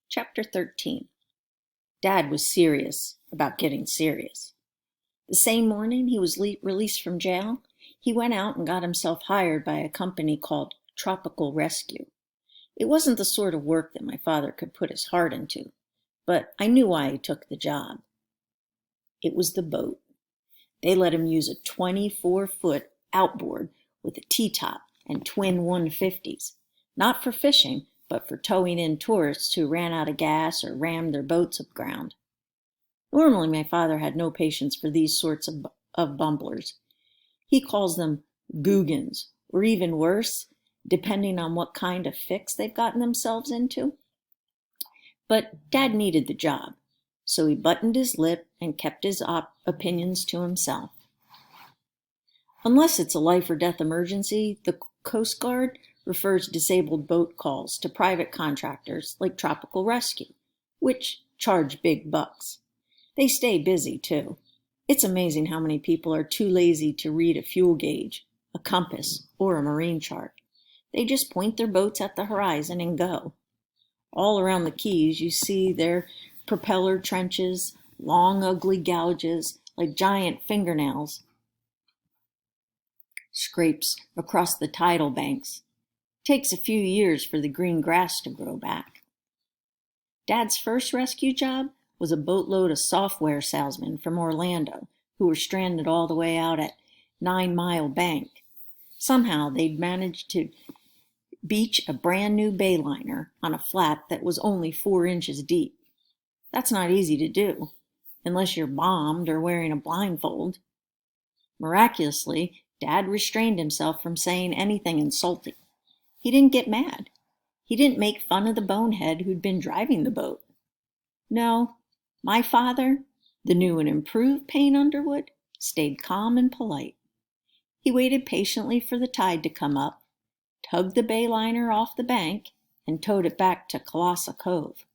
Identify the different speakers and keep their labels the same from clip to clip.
Speaker 1: Chapter 13. Dad was serious about getting serious. The same morning he was released from jail, he went out and got himself hired by a company called Tropical Rescue. It wasn't the sort of work that my father could put his heart into, but I knew why he took the job. It was the boat. They let him use a 24-foot outboard with a T-top and twin 150s, not for fishing, but for towing in tourists who ran out of gas or rammed their boats aground. Normally, my father had no patience for these sorts of bumblers. He calls them googans, or even worse, depending on what kind of fix they've gotten themselves into. But Dad needed the job, so he buttoned his lip and kept his opinions to himself. Unless it's a life or death emergency, the Coast Guard refers disabled boat calls to private contractors like Tropical Rescue, which charge big bucks. They stay busy, too. It's amazing how many people are too lazy to read a fuel gauge, a compass, or a marine chart. They just point their boats at the horizon and go. All around the Keys, you see their propeller trenches, long, ugly gouges like giant fingernails, scrapes across the tidal banks. It takes a few years for the green grass to grow back. Dad's first rescue job was a boatload of software salesmen from Orlando who were stranded all the way out at 9 Mile Bank. Somehow they'd managed to beach a brand new bayliner on a flat that was only 4 inches deep. That's not easy to do, unless you're bombed or wearing a blindfold. Miraculously, Dad restrained himself from saying anything insulting. He didn't get mad. He didn't make fun of the bonehead who'd been driving the boat. No, my father, the new and improved Payne Underwood, stayed calm and polite. He waited patiently for the tide to come up, tugged the bayliner off the bank, and towed it back to Colossa Cove.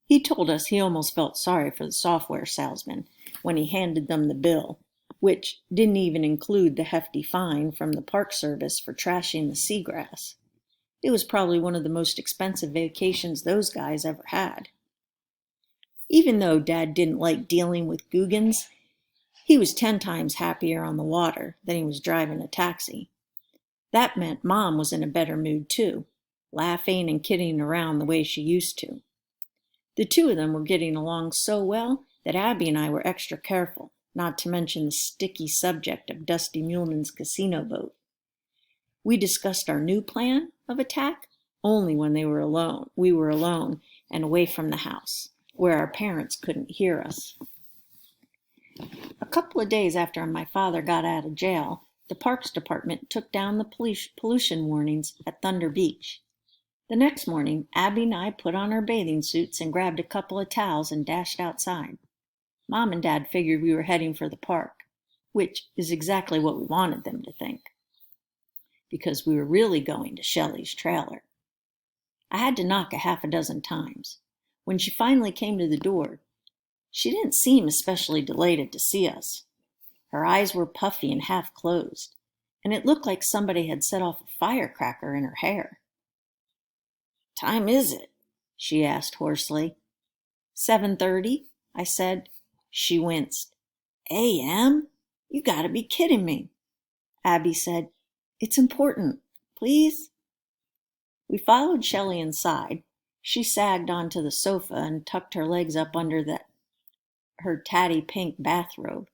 Speaker 1: He told us he almost felt sorry for the software salesman when he handed them the bill, which didn't even include the hefty fine from the Park Service for trashing the seagrass. It was probably one of the most expensive vacations those guys ever had. Even though Dad didn't like dealing with googans, he was 10 times happier on the water than he was driving a taxi. That meant Mom was in a better mood too, laughing and kidding around the way she used to. The two of them were getting along so well that Abby and I were extra careful, not to mention the sticky subject of Dusty Muleman's casino boat. We discussed our new plan of attack only when we were alone and away from the house, where our parents couldn't hear us. A couple of days after my father got out of jail, the Parks Department took down the pollution warnings at Thunder Beach. The next morning, Abby and I put on our bathing suits and grabbed a couple of towels and dashed outside. Mom and Dad figured we were heading for the park, which is exactly what we wanted them to think, because we were really going to Shelley's trailer. I had to knock a half a dozen times. When she finally came to the door, she didn't seem especially delighted to see us. Her eyes were puffy and half closed, and it looked like somebody had set off a firecracker in her hair. "Time is it?" she asked hoarsely. 7:30, I said. She winced. "A.M.? You gotta be kidding me." Abby said, "It's important. Please?" We followed Shelley inside. She sagged onto the sofa and tucked her legs up under her tatty pink bathrobe.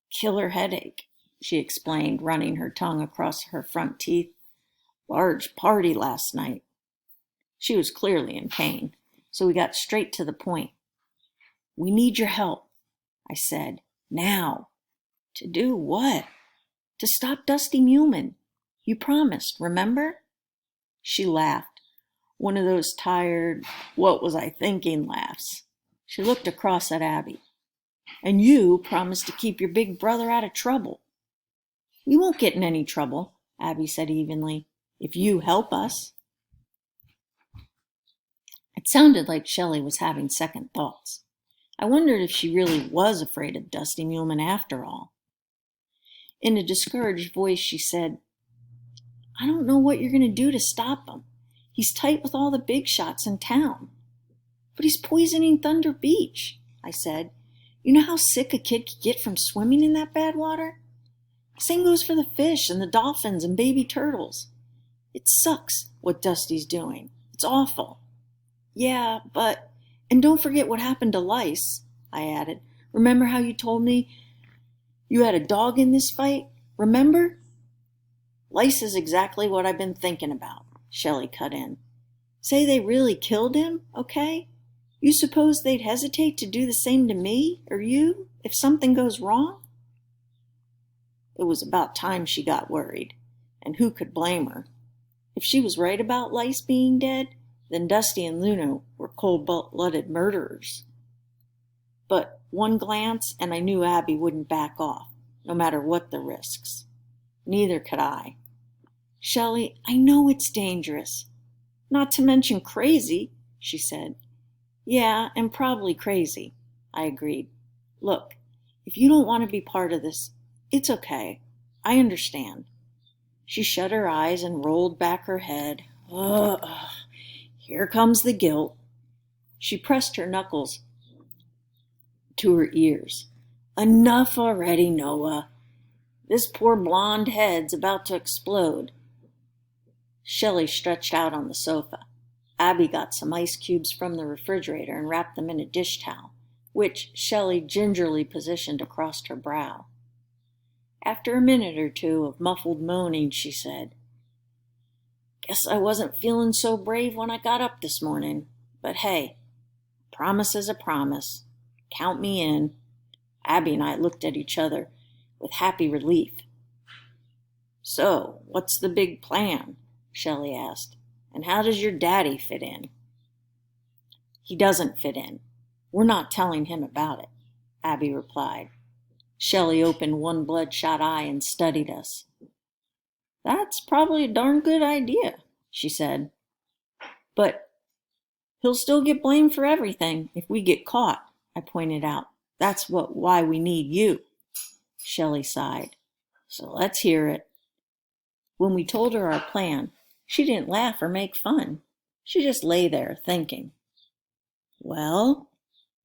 Speaker 1: "Killer headache," she explained, running her tongue across her front teeth. "Large party last night." She was clearly in pain, so we got straight to the point. "We need your help," I said. "Now." "To do what?" "To stop Dusty Muleman. You promised, remember?" She laughed. One of those tired, what was I thinking laughs. She looked across at Abby. "And you promised to keep your big brother out of trouble." "We won't get in any trouble," Abby said evenly, "if you help us." It sounded like Shelley was having second thoughts. I wondered if she really was afraid of Dusty Muleman after all. In a discouraged voice, she said, "I don't know what you're going to do to stop him. He's tight with all the big shots in town. But he's poisoning Thunder Beach, I said. You know how sick a kid could get from swimming in that bad water? Same goes for the fish and the dolphins and baby turtles. It sucks what Dusty's doing. It's awful. Yeah, but... And don't forget what happened to Lice, I added. Remember how you told me you had a dog in this fight? Remember? Lice is exactly what I've been thinking about, Shelley cut in. Say they really killed him, okay? You suppose they'd hesitate to do the same to me or you if something goes wrong? It was about time she got worried, and who could blame her? If she was right about Lice being dead, then Dusty and Luna were cold-blooded murderers. But one glance and I knew Abby wouldn't back off, no matter what the risks. Neither could I. Shelley, I know it's dangerous. Not to mention crazy, she said. Yeah, and probably crazy, I agreed. Look, if you don't want to be part of this, it's okay. I understand. She shut her eyes and rolled back her head. Ugh, here comes the guilt. She pressed her knuckles to her ears. Enough already, Noah. This poor blonde head's about to explode. Shelley stretched out on the sofa. Abby got some ice cubes from the refrigerator and wrapped them in a dish towel, which Shelley gingerly positioned across her brow. After a minute or two of muffled moaning, she said, Guess I wasn't feeling so brave when I got up this morning. But hey, a promise is a promise. Count me in. Abby and I looked at each other with happy relief. So, what's the big plan? Shelley asked. And how does your daddy fit in? He doesn't fit in. We're not telling him about it, Abby replied. Shelley opened one bloodshot eye and studied us. That's probably a darn good idea, she said. But he'll still get blamed for everything if we get caught, I pointed out. That's why we need you. Shelley sighed. So let's hear it. When we told her our plan, she didn't laugh or make fun. She just lay there thinking. Well,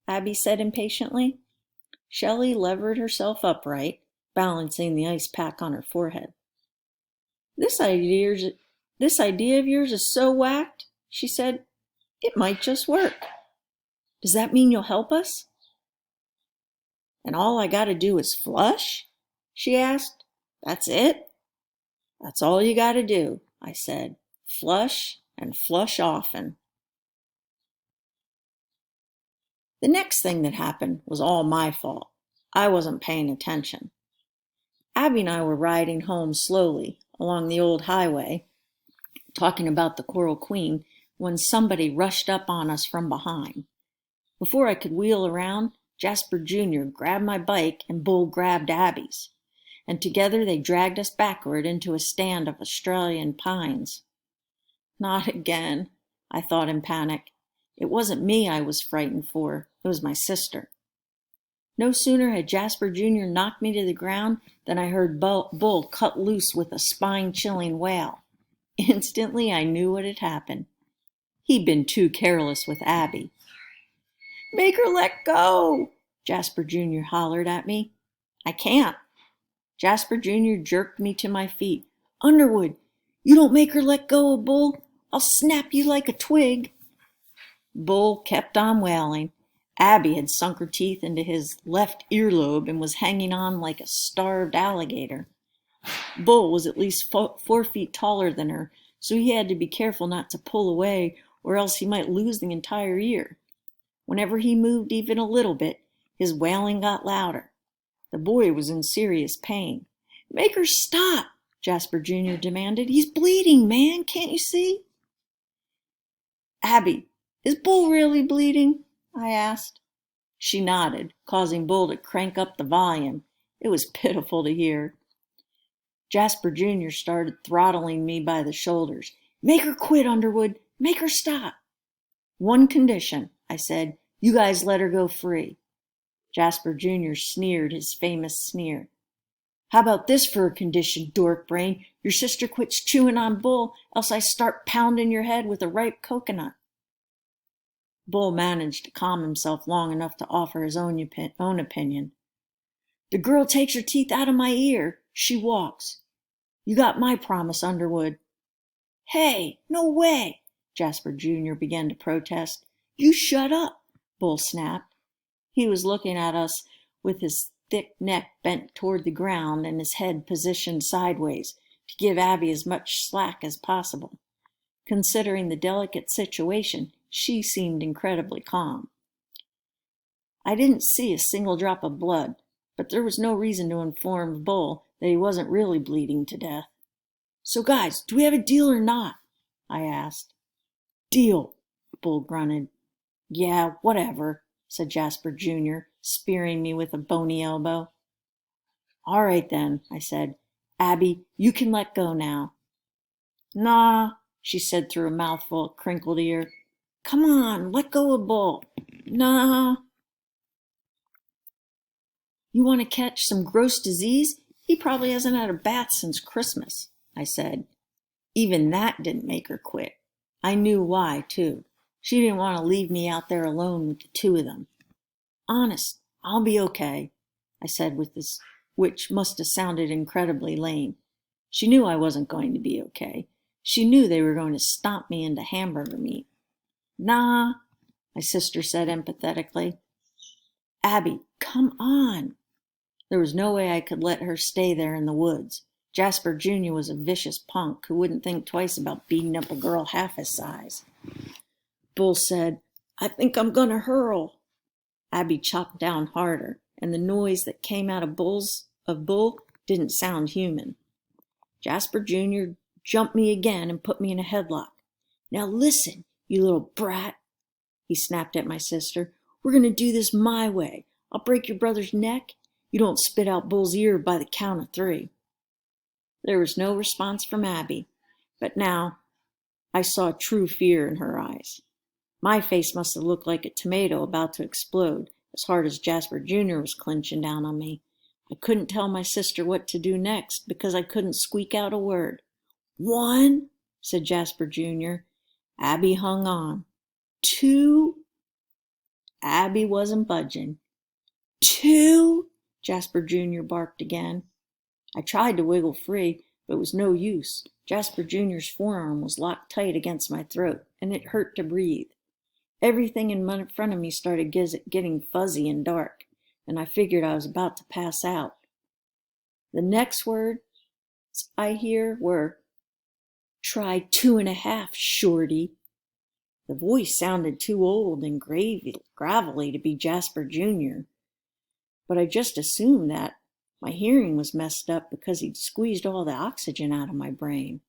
Speaker 1: Abby said impatiently. Shelley levered herself upright, balancing the ice pack on her forehead. This idea of yours is so whacked, she said, it might just work. Does that mean you'll help us? And all I gotta do is flush? She asked. That's it? That's all you gotta do, I said. Flush and flush often. The next thing that happened was all my fault. I wasn't paying attention. Abby and I were riding home slowly along the old highway, talking about the Coral Queen, when somebody rushed up on us from behind. Before I could wheel around, Jasper Jr. grabbed my bike and Bull grabbed Abby's, and together they dragged us backward into a stand of Australian pines. Not again, I thought in panic. It wasn't me I was frightened for, it was my sister. No sooner had Jasper Jr. knocked me to the ground than I heard Bull cut loose with a spine-chilling wail. Instantly I knew what had happened. He'd been too careless with Abby. Make her let go, Jasper Jr. hollered at me. I can't. Jasper Jr. jerked me to my feet. Underwood, you don't make her let go of Bull, I'll snap you like a twig. Bull kept on wailing. Abby had sunk her teeth into his left earlobe and was hanging on like a starved alligator. Bull was at least 4 feet taller than her, so he had to be careful not to pull away or else he might lose the entire ear. Whenever he moved even a little bit, his wailing got louder. The boy was in serious pain. Make her stop, Jasper Jr. demanded. He's bleeding, man, can't you see? Abby, is Bull really bleeding? I asked. She nodded, causing Bull to crank up the volume. It was pitiful to hear. Jasper Jr. started throttling me by the shoulders. Make her quit, Underwood. Make her stop. One condition, I said. You guys let her go free. Jasper Jr. sneered his famous sneer. How about this for a condition, dork brain? Your sister quits chewing on Bull, else I start pounding your head with a ripe coconut. Bull managed to calm himself long enough to offer his own opinion. "The girl takes her teeth out of my ear. She walks. You got my promise, Underwood." "Hey, no way!" Jasper Jr. began to protest. "You shut up," Bull snapped. He was looking at us with his thick neck bent toward the ground and his head positioned sideways to give Abby as much slack as possible. Considering the delicate situation, she seemed incredibly calm. I didn't see a single drop of blood, but there was no reason to inform Bull that he wasn't really bleeding to death. "So guys, do we have a deal or not?" I asked. "Deal," Bull grunted. "Yeah, whatever," said Jasper Jr., spearing me with a bony elbow. "All right then," I said. "Abby, you can let go now." "Nah," she said through a mouthful of crinkled ear. "Come on, let go of Bull." "Nah." "You want to catch some gross disease? He probably hasn't had a bath since Christmas," I said. Even that didn't make her quit. I knew why, too. She didn't want to leave me out there alone with the two of them. "Honest, I'll be okay," I said with this, which must have sounded incredibly lame. She knew I wasn't going to be okay. She knew they were going to stomp me into hamburger meat. "Nah," my sister said empathetically. "Abby, come on." There was no way I could let her stay there in the woods. Jasper Jr. was a vicious punk who wouldn't think twice about beating up a girl half his size. Bull said, "I think I'm gonna hurl." Abby chopped down harder, and the noise that came out of Bull didn't sound human. Jasper Jr. jumped me again and put me in a headlock. "Now listen, you little brat," he snapped at my sister. "We're gonna do this my way. I'll break your brother's neck. You don't spit out Bull's ear by the count of 3. There was no response from Abby, but now I saw true fear in her eyes. My face must have looked like a tomato about to explode, as hard as Jasper Jr. was clenching down on me. I couldn't tell my sister what to do next because I couldn't squeak out a word. "1," said Jasper Jr. Abby hung on. "2." Abby wasn't budging. "2," Jasper Jr. barked again. I tried to wiggle free, but it was no use. Jasper Jr.'s forearm was locked tight against my throat, and it hurt to breathe. Everything in front of me started getting fuzzy and dark, and I figured I was about to pass out. The next words I hear were, "Try 2.5, shorty." The voice sounded too old and gravelly to be Jasper Jr., but I just assumed that my hearing was messed up because he'd squeezed all the oxygen out of my brain.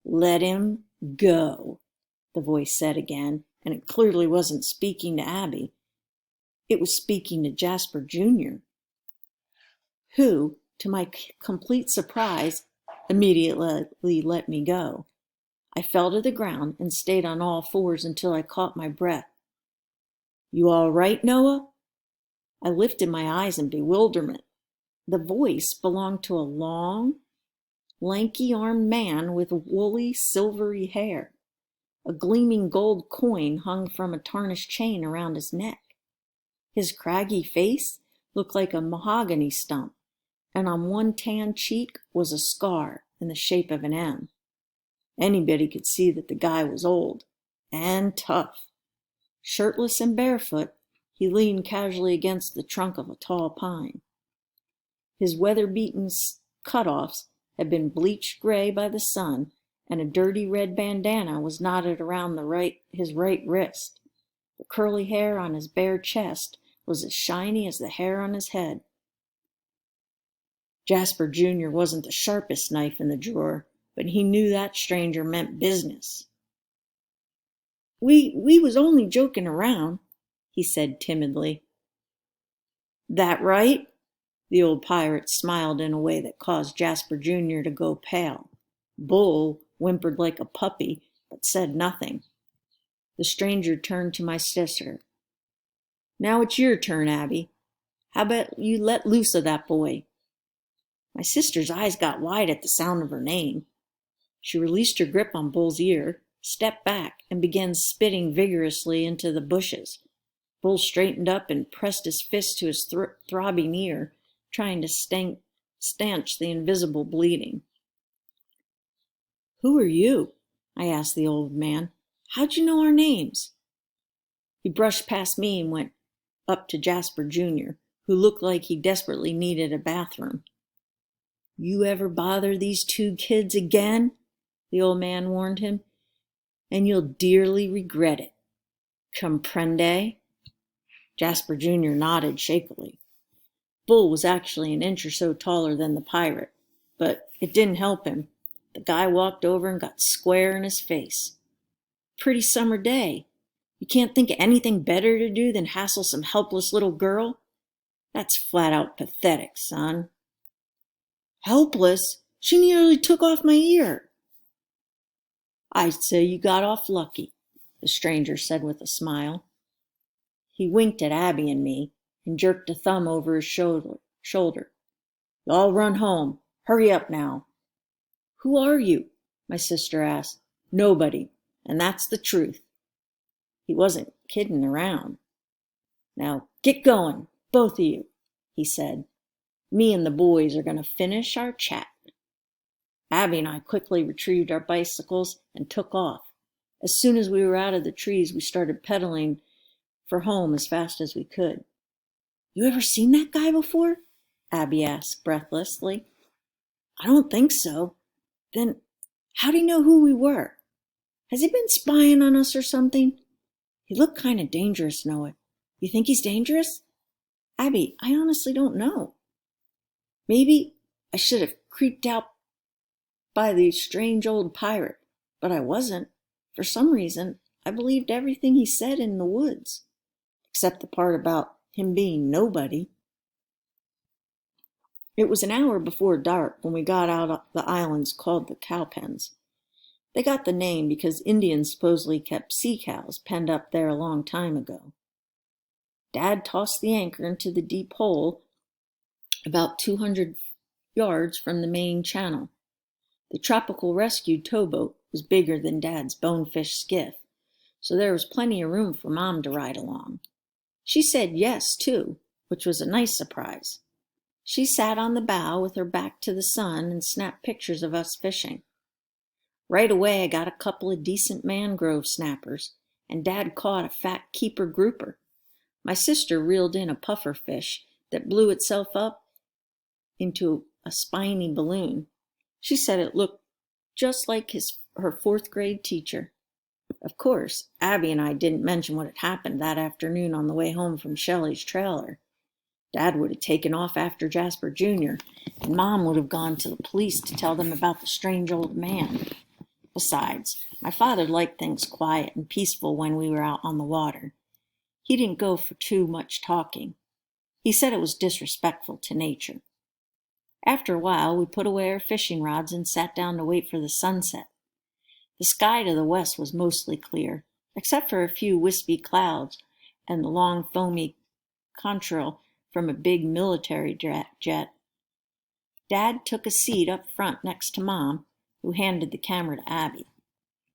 Speaker 1: "Let him go," the voice said again, and it clearly wasn't speaking to Abby. It was speaking to Jasper Jr., who, to my complete surprise, immediately let me go. I fell to the ground and stayed on all fours until I caught my breath. "You all right, Noah?" I lifted my eyes in bewilderment. The voice belonged to a long, lanky-armed man with woolly, silvery hair. A gleaming gold coin hung from a tarnished chain around his neck. His craggy face looked like a mahogany stump, and on one tan cheek was a scar in the shape of an M. Anybody could see that the guy was old and tough. Shirtless and barefoot, he leaned casually against the trunk of a tall pine. His weather-beaten cutoffs had been bleached gray by the sun, and a dirty red bandana was knotted around his right wrist. The curly hair on his bare chest was as shiny as the hair on his head. Jasper Jr. wasn't the sharpest knife in the drawer, but he knew that stranger meant business. We was only joking around," he said timidly. "That right?" The old pirate smiled in a way that caused Jasper Jr. to go pale. Bull whimpered like a puppy, but said nothing. The stranger turned to my sister. "Now it's your turn, Abby. How about you let loose of that boy?" My sister's eyes got wide at the sound of her name. She released her grip on Bull's ear, stepped back and began spitting vigorously into the bushes. Bull straightened up and pressed his fist to his throbbing ear, trying to stanch the invisible bleeding. "Who are you?" I asked the old man. "How'd you know our names?" He brushed past me and went up to Jasper Jr., who looked like he desperately needed a bathroom. "You ever bother these two kids again," the old man warned him, "and you'll dearly regret it. Comprende?" Jasper Jr. nodded shakily. Bull was actually an inch or so taller than the pirate, but it didn't help him. The guy walked over and got square in his face. "Pretty summer day. You can't think of anything better to do than hassle some helpless little girl? That's flat out pathetic, son." "Helpless? She nearly took off my ear." "I'd say you got off lucky," the stranger said with a smile. He winked at Abby and me and jerked a thumb over his shoulder. "You all run home. Hurry up now." "Who are you?" my sister asked. "Nobody, and that's the truth." He wasn't kidding around. "Now get going, both of you," he said. "Me and the boys are going to finish our chat." Abby and I quickly retrieved our bicycles and took off. As soon as we were out of the trees, we started pedaling for home as fast as we could. "You ever seen that guy before?" Abby asked breathlessly. "I don't think so." "Then how'd he know who we were? Has he been spying on us or something? He looked kind of dangerous, Noah. You think he's dangerous?" "Abby, I honestly don't know. Maybe I should have creeped out by the strange old pirate, but I wasn't. For some reason, I believed everything he said in the woods, except the part about him being nobody." It was an hour before dark when we got out of the islands called the Cowpens. They got the name because Indians supposedly kept sea cows penned up there a long time ago. Dad tossed the anchor into the deep hole about 200 yards from the main channel. The Tropical Rescue towboat was bigger than Dad's bonefish skiff, so there was plenty of room for Mom to ride along. She said yes, too, which was a nice surprise. She sat on the bow with her back to the sun and snapped pictures of us fishing. Right away I got a couple of decent mangrove snappers, and Dad caught a fat keeper grouper. My sister reeled in a puffer fish that blew itself up into a spiny balloon. She said it looked just like her fourth-grade teacher. Of course, Abby and I didn't mention what had happened that afternoon on the way home from Shelley's trailer. Dad would have taken off after Jasper Jr., and Mom would have gone to the police to tell them about the strange old man. Besides, my father liked things quiet and peaceful when we were out on the water. He didn't go for too much talking. He said it was disrespectful to nature. After a while, we put away our fishing rods and sat down to wait for the sunset. The sky to the west was mostly clear, except for a few wispy clouds and the long foamy contrail from a big military jet. Dad took a seat up front next to Mom, who handed the camera to Abby.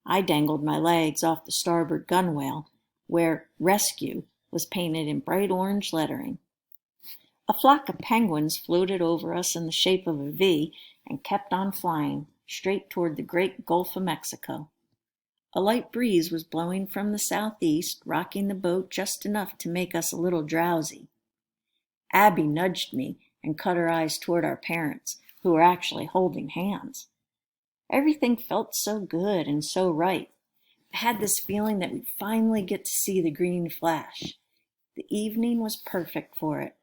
Speaker 1: I dangled my legs off the starboard gunwale, where "Rescue" was painted in bright orange lettering. A flock of penguins floated over us in the shape of a V and kept on flying, straight toward the great Gulf of Mexico. A light breeze was blowing from the southeast, rocking the boat just enough to make us a little drowsy. Abby nudged me and cut her eyes toward our parents, who were actually holding hands. Everything felt so good and so right. I had this feeling that we'd finally get to see the green flash. The evening was perfect for it.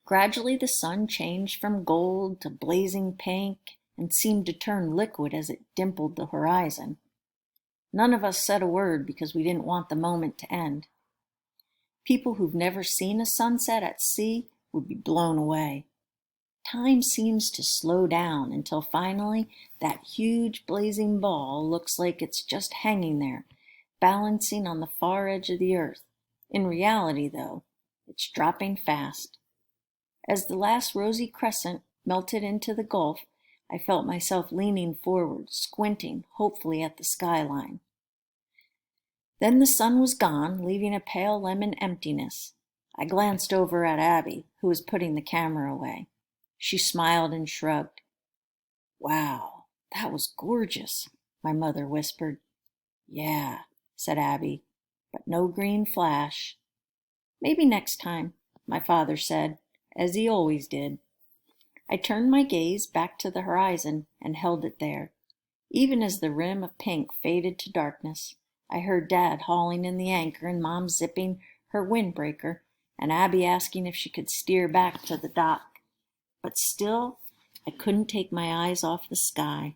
Speaker 1: Gradually the sun changed from gold to blazing pink and seemed to turn liquid as it dimpled the horizon. None of us said a word because we didn't want the moment to end. People who've never seen a sunset at sea would be blown away. Time seems to slow down until finally that huge blazing ball looks like it's just hanging there, balancing on the far edge of the earth. In reality, though, it's dropping fast. As the last rosy crescent melted into the Gulf, I felt myself leaning forward, squinting hopefully at the skyline. Then the sun was gone, leaving a pale lemon emptiness. I glanced over at Abby, who was putting the camera away. She smiled and shrugged. "Wow, that was gorgeous," my mother whispered. "Yeah," said Abby, "but no green flash." "Maybe next time," my father said, as he always did. I turned my gaze back to the horizon and held it there. Even as the rim of pink faded to darkness, I heard Dad hauling in the anchor and Mom zipping her windbreaker and Abby asking if she could steer back to the dock. But still, I couldn't take my eyes off the sky.